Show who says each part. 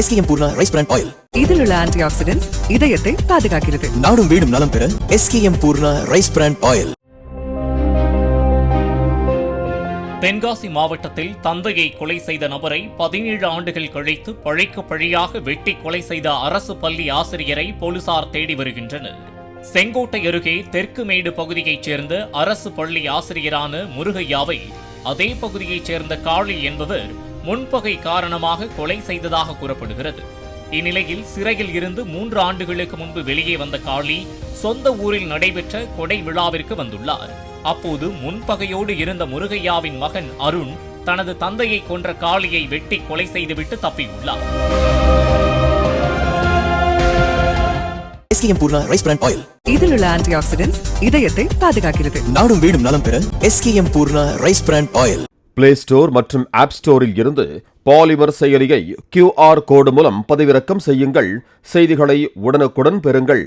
Speaker 1: SKM Poorna rice brand oil.
Speaker 2: இதில் உள்ள anti oxidants இதயத்தை பாதுகாக்கிறது.
Speaker 1: நாடும் வீடும் நலம் பெற SKM Poorna rice brand oil.
Speaker 3: Tenkasi மாவட்டத்தில் தந்தையை கொலை செய்த நபரை 17 ஆண்டுகள் கழித்து பழிக்கு பழியாக வெட்டி கொலை செய்த அரசு பள்ளி ஆசிரியரை போலீசார் தேடி வருகின்றனர். செங்கோட்டை அருகே தெற்கு மேடு பகுதியைச் சேர்ந்த அரசு பள்ளி ஆசிரியரான முருகையாவை அதே பகுதியைச் சேர்ந்த காளி என்பவர் முன்பகை காரணமாக கொலை செய்ததாக கூறப்படுகிறது. இந்நிலையில் சிறையில் இருந்து 3 ஆண்டுகளுக்கு முன்பு வெளியே வந்த காளி சொந்த ஊரில் நடைபெற்ற கொடை விழாவிற்கு வந்துள்ளார். அப்போது முன்பகையோடு இருந்த முருகையாவின் மகன் அருண் தனது தந்தையை கொன்ற காளியை வெட்டி கொலை செய்துவிட்டு தப்பியுள்ளார்.
Speaker 1: SKM Poorna rice brand oil.
Speaker 2: இதில் உள்ள ஆன்டி ஆக்சிடென்ட்ஸ் இதயத்தை பாதுகாக்கிறது.
Speaker 1: நாடும் வீடும் நலம் பெற SKM Poorna rice brand oil.
Speaker 4: Play store மற்றும் ஆப் ஸ்டோரில் இருந்து பாலிமர் செயலியை QR கோடு மூலம் பதிவிறக்கம் செய்யுங்கள். செய்திகளை உடனுக்குடன் பெறுங்கள்.